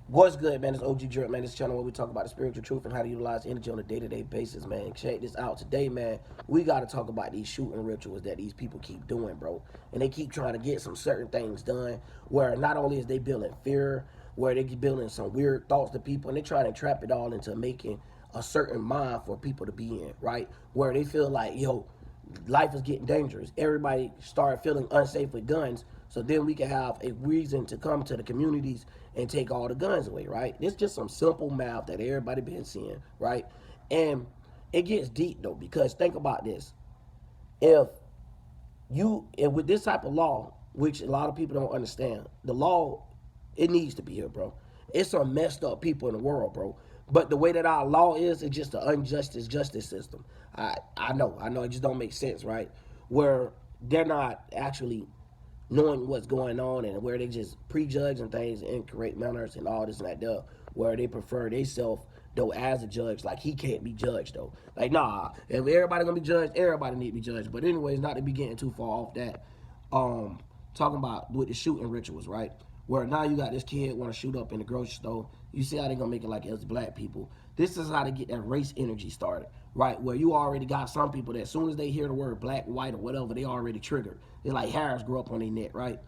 What's good, man? It's OG Drip, man. This channel where we talk about the spiritual truth and how to utilize energy on a day-to-day basis, man. Check this out. Today, man, we got to talk about these shooting rituals that these people keep doing, bro. And they keep trying to get some certain things done where not only is they building fear, where they keep building some weird thoughts to people, and they try to trap it all into making a certain mind for people to be in, right? Where they feel like, yo, life is getting dangerous. Everybody start feeling unsafe with guns. So then we can have a reason to come to the communities and take all the guns away, right? It's just some simple math that everybody been seeing, right? And it gets deep though, because think about this. If if with this type of law, which a lot of people don't understand, the law, it needs to be here, bro. It's some messed up people in the world, bro. But the way that our law is, it's just the unjustice justice system. I know, it just don't make sense, right? Where they're not actually knowing what's going on and where they just prejudging things in incorrect manners and all this and that there, where they prefer they self though as a judge, like he can't be judged though. Like nah, if everybody gonna be judged, everybody need to be judged. But anyways, not to be getting too far off that. Talking about with the shooting rituals, right? Where now you got this kid want to shoot up in the grocery store. You see how they gonna make it like it's black people. This is how to get that race energy started, right? Where you already got some people that as soon as they hear the word black, white, or whatever, they already triggered. It's like hairs grow up on their neck, right?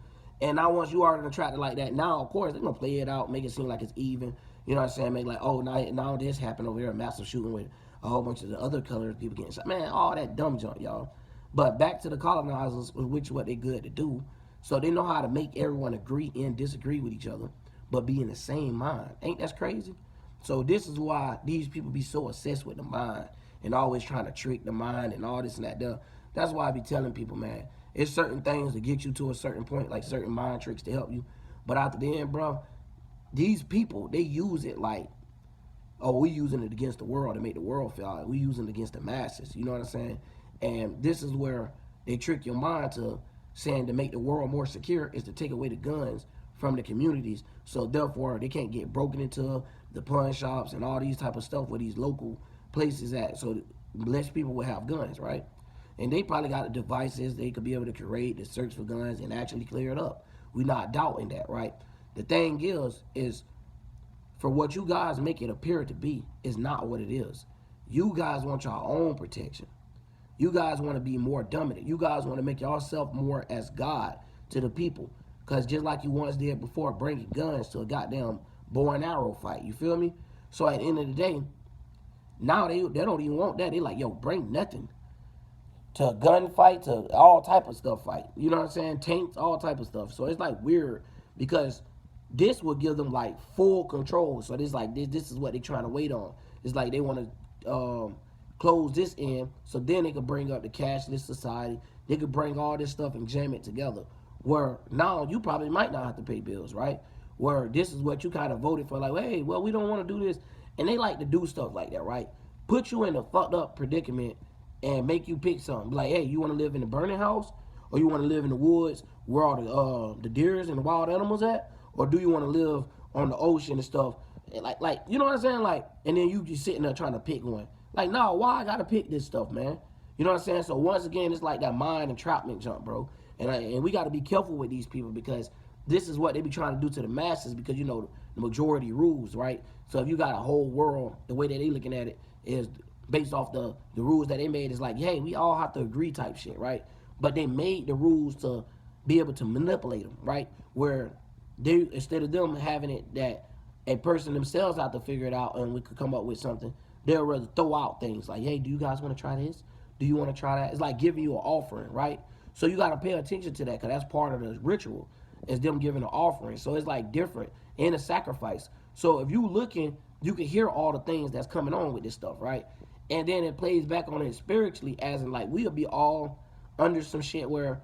And now once you already attracted like that, now of course they're gonna play it out, make it seem like it's even. You know what I'm saying? Make like, oh now this happened over here, a massive shooting with a whole bunch of the other colors, people getting shot. Man, all that dumb junk, y'all. But back to the colonizers, which what they good to do. So they know how to make everyone agree and disagree with each other, but be in the same mind. Ain't that crazy? So this is why these people be so obsessed with the mind and always trying to trick the mind and all this and that. That's why I be telling people, man, it's certain things to get you to a certain point, like certain mind tricks to help you. But after the end, bro, these people, they use it like, oh, we using it against the world to make the world feel like we using it against the masses. You know what I'm saying? And this is where they trick your mind to saying to make the world more secure is to take away the guns from the communities. So therefore, they can't get broken into the pawn shops and all these type of stuff where these local places at. So less people will have guns, right? And they probably got the devices they could be able to create to search for guns and actually clear it up. We're not doubting that, right? The thing is for what you guys make it appear to be is not what it is. You guys want your own protection. You guys want to be more dominant. You guys want to make yourself more as God to the people. Because just like you once did before, bringing guns to a goddamn bow and arrow fight. You feel me? So at the end of the day, now they don't even want that. They like, yo, bring nothing to a gunfight, to all type of stuff fight. You know what I'm saying? Tanks, all type of stuff. So it's like weird because this will give them like full control. So this like this is what they trying to wait on. It's like they want to close this in, so then they could bring up the cashless society. They could bring all this stuff and jam it together. Where now you probably might not have to pay bills, right? Where this is what you kind of voted for, like, hey, well, we don't want to do this, and they like to do stuff like that, right? Put you in a fucked up predicament and make you pick something. Like, hey, you want to live in a burning house, or you want to live in the woods where all the deers and the wild animals at, or do you want to live on the ocean and stuff? And like you know what I'm saying? Like, and then you just sitting there trying to pick one. Like, no, why I gotta pick this stuff, man? You know what I'm saying? So once again, it's like that mind entrapment jump, bro. And we got to be careful with these people because this is what they be trying to do to the masses because, you know, the majority rules, right? So if you got a whole world, the way that they looking at it is based off the rules that they made is like, hey, we all have to agree type shit, right? But they made the rules to be able to manipulate them, right? Where they, instead of them having it that a person themselves have to figure it out and we could come up with something, they'll rather throw out things like, hey, do you guys want to try this? Do you want to try that? It's like giving you an offering, right? So you got to pay attention to that because that's part of the ritual. Is them giving an offering. So it's like different and a sacrifice. So if you looking, you can hear all the things that's coming on with this stuff, right? And then it plays back on it spiritually as in like we'll be all under some shit where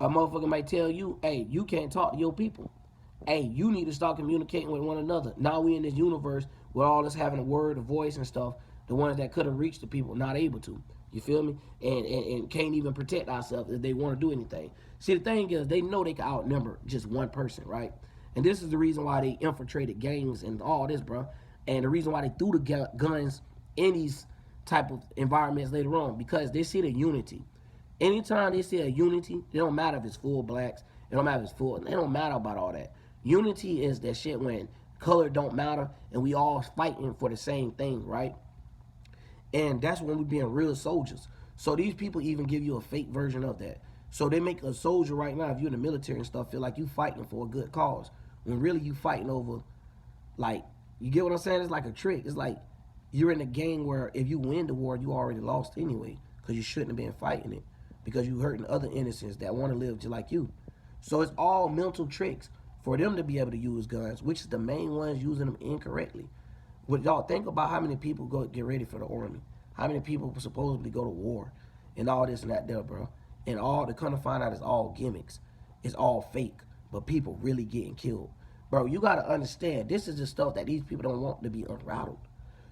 a motherfucker might tell you, hey, you can't talk to your people. Hey, you need to start communicating with one another. Now we in this universe with all this having a word, a voice and stuff, the ones that could have reached the people, not able to. You feel me? And can't even protect ourselves if they want to do anything. See, the thing is, they know they can outnumber just one person, right? And this is the reason why they infiltrated gangs and all this, bro. And the reason why they threw the guns in these type of environments later on, because they see the unity. Anytime they see a unity, it don't matter if it's full blacks, it don't matter if it's full, it don't matter about all that. Unity is that shit when color don't matter, and we all fighting for the same thing, right? And that's when we being real soldiers. So these people even give you a fake version of that. So they make a soldier right now, if you're in the military and stuff, feel like you fighting for a good cause. When really you fighting over, like, you get what I'm saying? It's like a trick. It's like you're in a game where if you win the war, you already lost anyway. Because you shouldn't have been fighting it. Because you hurting other innocents that want to live just like you. So it's all mental tricks for them to be able to use guns, which is the main ones using them incorrectly. What y'all think about how many people go get ready for the army? How many people supposedly go to war and all this and that there, bro? And all to kind of find out it's all gimmicks. It's all fake. But people really getting killed. Bro, you gotta understand, this is the stuff that these people don't want to be unraveled.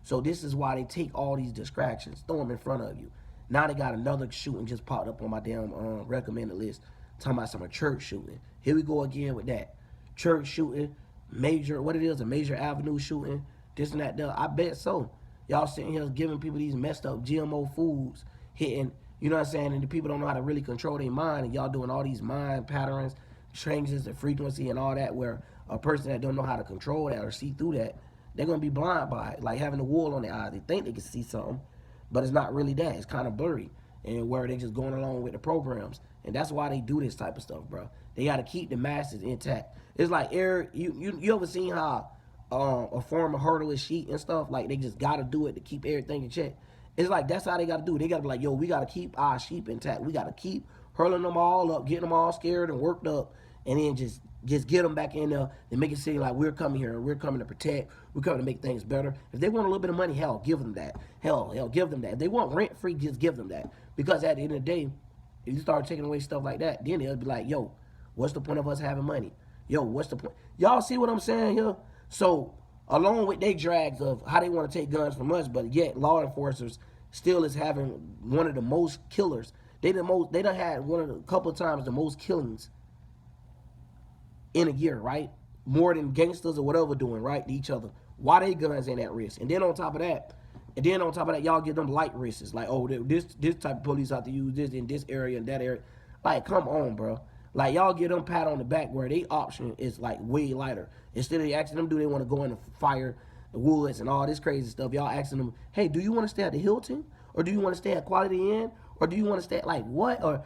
So this is why they take all these distractions, throw them in front of you. Now they got another shooting just popped up on my damn recommended list. Talking about some church shooting. Here we go again with that. Church shooting, major, what it is, a major avenue shooting, this and that there. I bet so. Y'all sitting here giving people these messed up GMO foods, hitting, you know what I'm saying, and the people don't know how to really control their mind, and y'all doing all these mind patterns, changes and frequency and all that, where a person that don't know how to control that or see through that, they're going to be blind by it, like having a wool on their eyes. They think they can see something, but it's not really that. It's kind of blurry, and where they just going along with the programs. And that's why they do this type of stuff, bro. They got to keep the masses intact. It's like, Eric, you ever seen how a former hurdle is sheet and stuff? Like, they just got to do it to keep everything in check. It's like, that's how they got to do it. They got to be like, yo, we got to keep our sheep intact. We got to keep hurling them all up, getting them all scared and worked up, and then just get them back in there and make it seem like we're coming here and we're coming to protect, we're coming to make things better. If they want a little bit of money, hell, give them that. Hell, give them that. If they want rent free, just give them that. Because at the end of the day, if you start taking away stuff like that, then they'll be like, yo, what's the point of us having money? Yo, what's the point? Y'all see what I'm saying here? So, along with they drags of how they want to take guns from us, but yet law enforcers still is having one of the most killers. They done had one of the couple of times the most killings in a year, right? More than gangsters or whatever doing, right, to each other. Why they guns ain't at risk? And then on top of that, y'all give them light risks. Like, oh, this type of police have to use this in this area and that area. Like, come on, bro. Like, y'all give them pat on the back where they option is like way lighter. Instead of asking them, do they want to go in the fire, the woods, and all this crazy stuff, y'all asking them, hey, do you want to stay at the Hilton, or do you want to stay at Quality Inn, or do you want to stay at like what, or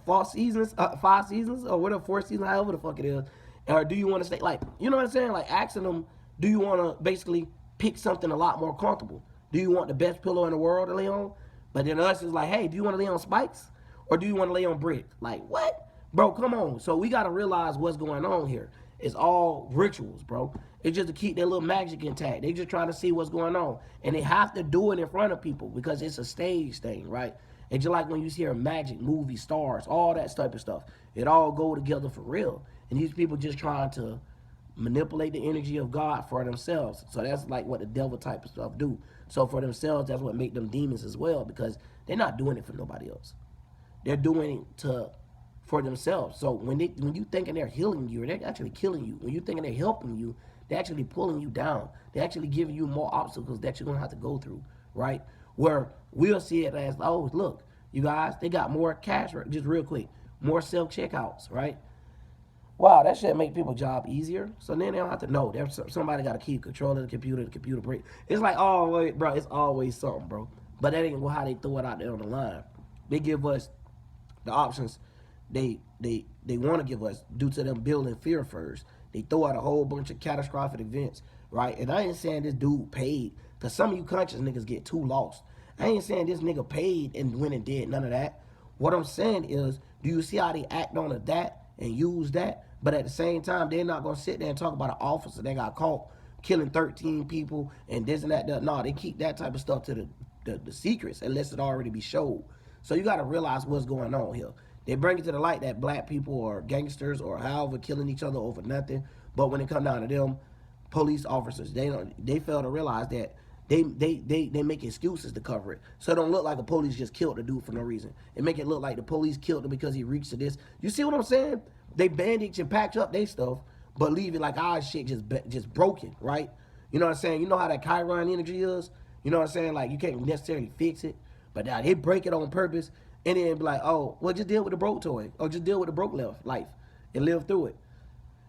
Five Seasons, or whatever, Four Seasons, however the fuck it is, or do you want to stay like, you know what I'm saying? Like asking them, do you want to basically pick something a lot more comfortable? Do you want the best pillow in the world to lay on? But then us is like, hey, do you want to lay on spikes, or do you want to lay on brick? Like what? Bro, come on. So we got to realize what's going on here. It's all rituals, bro. It's just to keep their little magic intact. They just trying to see what's going on. And they have to do it in front of people because it's a stage thing, right? And just like when you see a magic, movie, stars, all that type of stuff, it all go together for real. And these people just trying to manipulate the energy of God for themselves. So that's like what the devil type of stuff do. So for themselves, that's what make them demons as well, because they're not doing it for nobody else. They're doing it for themselves. So when you thinking they're healing you, they're actually killing you. When you thinking they're helping you, they're actually pulling you down. They're actually giving you more obstacles that you're gonna have to go through, right? Where we'll see it as, oh, look, you guys, they got more cash, just real quick, more self checkouts, right? Wow, that shit make people's job easier. So then they don't have to know. There's somebody got to keep control of the computer break. It's like, oh, wait, bro, it's always something, bro. But that ain't how they throw it out there on the line. They give us the options they want to give us due to them building fear first. They throw out a whole bunch of catastrophic events, right? And I ain't saying this dude paid, because some of you conscious niggas get too lost. I ain't saying this nigga paid and went and did none of that. What I'm saying is, do you see how they act on that and use that? But at the same time, they're not going to sit there and talk about an officer that got caught killing 13 people and this and that. No, they keep that type of stuff to the secrets unless it already be showed. So you got to realize what's going on here. They bring it to the light that black people are gangsters or however killing each other over nothing. But when it come down to them, police officers, they fail to realize that they make excuses to cover it. So it don't look like the police just killed the dude for no reason. It make it look like the police killed him because he reached to this. You see what I'm saying? They bandage and patch up their stuff, but leave it like our shit just broken, right? You know what I'm saying? You know how that Chiron energy is? You know what I'm saying? Like, you can't necessarily fix it, but now they break it on purpose, and then be like, oh, well, just deal with the broke toy, or just deal with the broke life, and live through it.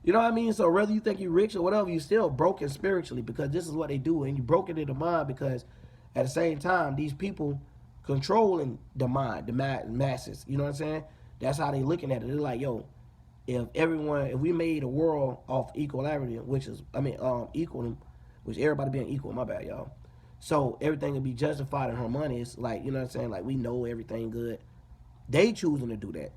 You know what I mean? So whether you think you're rich or whatever, you still broken spiritually because this is what they do, and you broken in the mind because at the same time these people controlling the mind, the masses. You know what I'm saying? That's how they looking at it. They're like, yo, if we made a world off equality, which is, equal, which everybody being equal, my bad, y'all. So everything would be justified and harmonious. Like, you know what I'm saying? Like, we know everything good. They choosing to do that.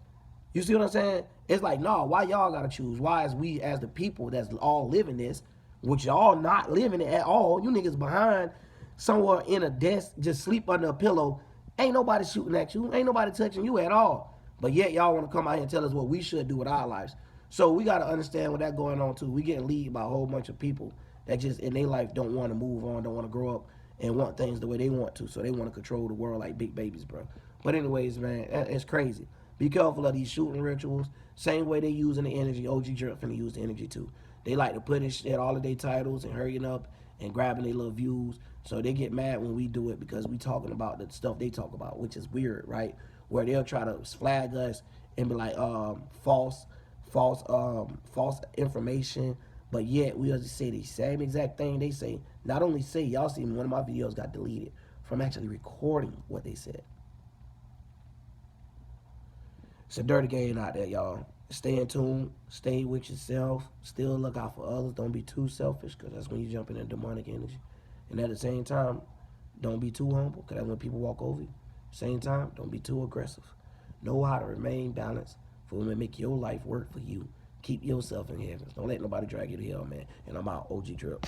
You see what I'm saying? It's like, no, why y'all gotta choose? Why is we as the people that's all living this, which y'all not living it at all? You niggas behind somewhere in a desk, just sleep under a pillow. Ain't nobody shooting at you. Ain't nobody touching you at all. But yet y'all want to come out here and tell us what we should do with our lives. So we got to understand what that going on too. We getting lead by a whole bunch of people that just in their life don't want to move on, don't want to grow up, and want things the way they want to. So they want to control the world like big babies, bro. But anyways, man, it's crazy. Be careful of these shooting rituals. Same way they using the energy. OG Drip finna use the energy too. They like to put in shit all of their titles and hurrying up and grabbing their little views. So they get mad when we do it because we talking about the stuff they talk about, which is weird, right? Where they'll try to flag us and be like, false information. But yet we'll just say the same exact thing they say. Not only say, y'all see one of my videos got deleted from actually recording what they said. It's a dirty game out there, y'all. Stay in tune. Stay with yourself. Still look out for others. Don't be too selfish, because that's when you jump in demonic energy. And at the same time, don't be too humble, because that's when people walk over you. Same time, don't be too aggressive. Know how to remain balanced for when make your life work for you. Keep yourself in heaven. Don't let nobody drag you to hell, man. And I'm out. OG Drip.